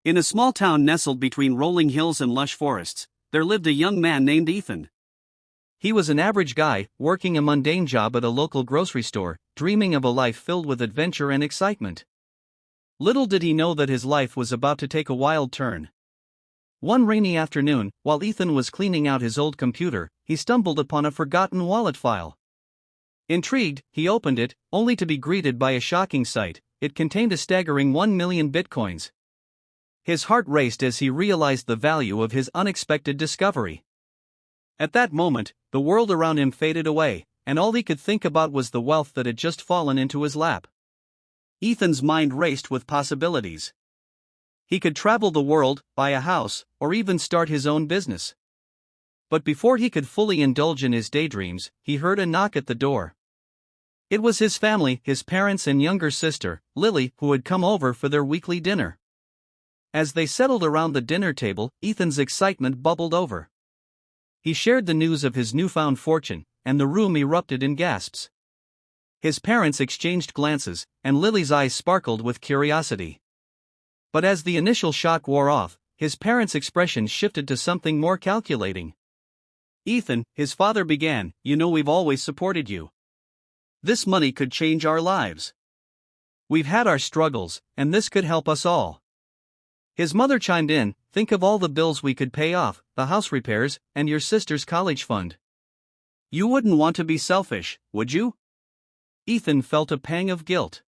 In a small town nestled between rolling hills and lush forests, there lived a young man named Ethan. He was an average guy, working a mundane job at a local grocery store, dreaming of a life filled with adventure and excitement. Little did he know that his life was about to take a wild turn. One rainy afternoon, while Ethan was cleaning out his old computer, he stumbled upon a forgotten wallet file. Intrigued, he opened it, only to be greeted by a shocking sight. It contained a staggering 1 million bitcoins. His heart raced as he realized the value of his unexpected discovery. At that moment, the world around him faded away, and all he could think about was the wealth that had just fallen into his lap. Ethan's mind raced with possibilities. He could travel the world, buy a house, or even start his own business. But before he could fully indulge in his daydreams, he heard a knock at the door. It was his family, his parents and younger sister, Lily, who had come over for their weekly dinner. As they settled around the dinner table, Ethan's excitement bubbled over. He shared the news of his newfound fortune, and the room erupted in gasps. His parents exchanged glances, and Lily's eyes sparkled with curiosity. But as the initial shock wore off, his parents' expression shifted to something more calculating. "Ethan," his father began, "you know we've always supported you. This money could change our lives. We've had our struggles, and this could help us all." His mother chimed in, "Think of all the bills we could pay off, the house repairs, and your sister's college fund. You wouldn't want to be selfish, would you?" Ethan felt a pang of guilt.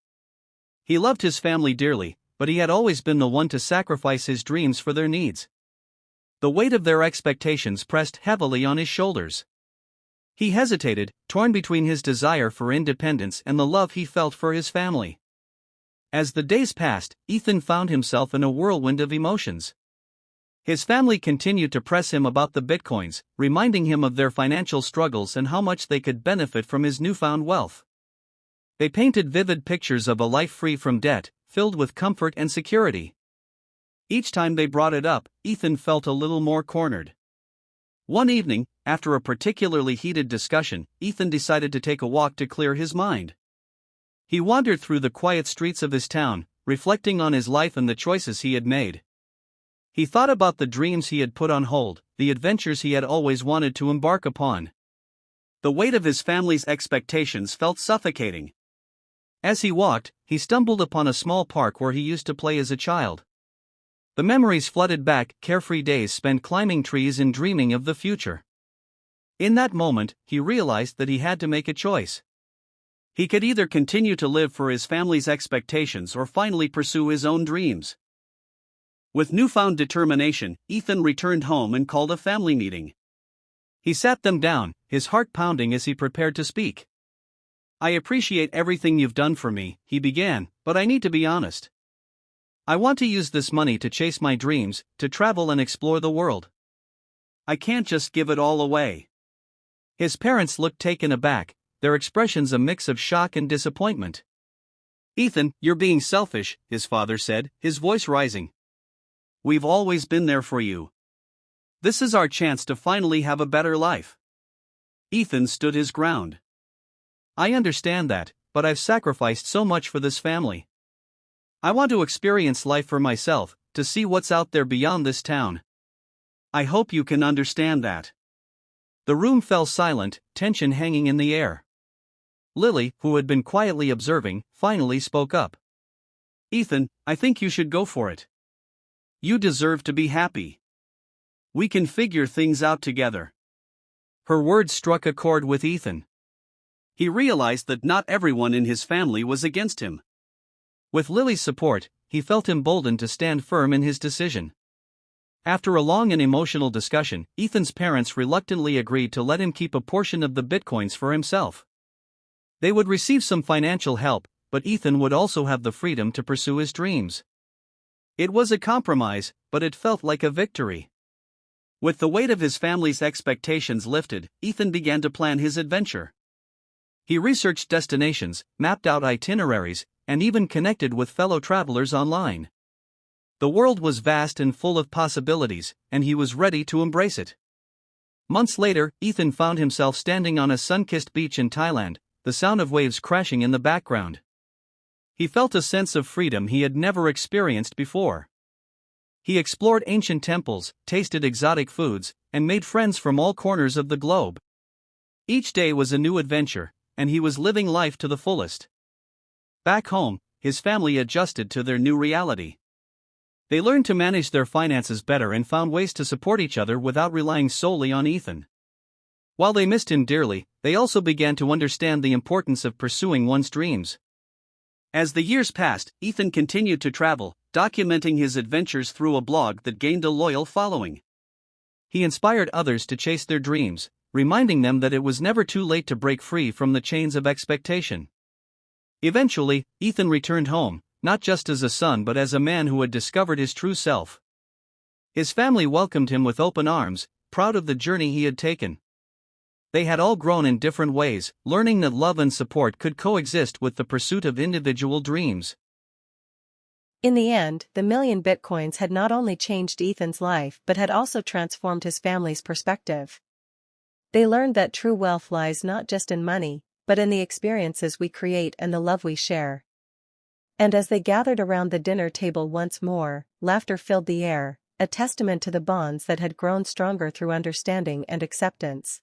He loved his family dearly, but he had always been the one to sacrifice his dreams for their needs. The weight of their expectations pressed heavily on his shoulders. He hesitated, torn between his desire for independence and the love he felt for his family. As the days passed, Ethan found himself in a whirlwind of emotions. His family continued to press him about the bitcoins, reminding him of their financial struggles and how much they could benefit from his newfound wealth. They painted vivid pictures of a life free from debt, filled with comfort and security. Each time they brought it up, Ethan felt a little more cornered. One evening, after a particularly heated discussion, Ethan decided to take a walk to clear his mind. He wandered through the quiet streets of his town, reflecting on his life and the choices he had made. He thought about the dreams he had put on hold, the adventures he had always wanted to embark upon. The weight of his family's expectations felt suffocating. As he walked, he stumbled upon a small park where he used to play as a child. The memories flooded back, carefree days spent climbing trees and dreaming of the future. In that moment, he realized that he had to make a choice. He could either continue to live for his family's expectations or finally pursue his own dreams. With newfound determination, Ethan returned home and called a family meeting. He sat them down, his heart pounding as he prepared to speak. "I appreciate everything you've done for me," he began, "but I need to be honest. I want to use this money to chase my dreams, to travel and explore the world. I can't just give it all away." His parents looked taken aback, their expressions a mix of shock and disappointment. "Ethan, you're being selfish," his father said, his voice rising. "We've always been there for you. This is our chance to finally have a better life." Ethan stood his ground. "I understand that, but I've sacrificed so much for this family. I want to experience life for myself, to see what's out there beyond this town. I hope you can understand that." The room fell silent, tension hanging in the air. Lily, who had been quietly observing, finally spoke up. "Ethan, I think you should go for it. You deserve to be happy. We can figure things out together." Her words struck a chord with Ethan. He realized that not everyone in his family was against him. With Lily's support, he felt emboldened to stand firm in his decision. After a long and emotional discussion, Ethan's parents reluctantly agreed to let him keep a portion of the bitcoins for himself. They would receive some financial help, but Ethan would also have the freedom to pursue his dreams. It was a compromise, but it felt like a victory. With the weight of his family's expectations lifted, Ethan began to plan his adventure. He researched destinations, mapped out itineraries, and even connected with fellow travelers online. The world was vast and full of possibilities, and he was ready to embrace it. Months later, Ethan found himself standing on a sun-kissed beach in Thailand, the sound of waves crashing in the background. He felt a sense of freedom he had never experienced before. He explored ancient temples, tasted exotic foods, and made friends from all corners of the globe. Each day was a new adventure, and he was living life to the fullest. Back home, his family adjusted to their new reality. They learned to manage their finances better and found ways to support each other without relying solely on Ethan. While they missed him dearly, they also began to understand the importance of pursuing one's dreams. As the years passed, Ethan continued to travel, documenting his adventures through a blog that gained a loyal following. He inspired others to chase their dreams, reminding them that it was never too late to break free from the chains of expectation. Eventually, Ethan returned home, not just as a son but as a man who had discovered his true self. His family welcomed him with open arms, proud of the journey he had taken. They had all grown in different ways, learning that love and support could coexist with the pursuit of individual dreams. In the end, the million bitcoins had not only changed Ethan's life but had also transformed his family's perspective. They learned that true wealth lies not just in money, but in the experiences we create and the love we share. And as they gathered around the dinner table once more, laughter filled the air, a testament to the bonds that had grown stronger through understanding and acceptance.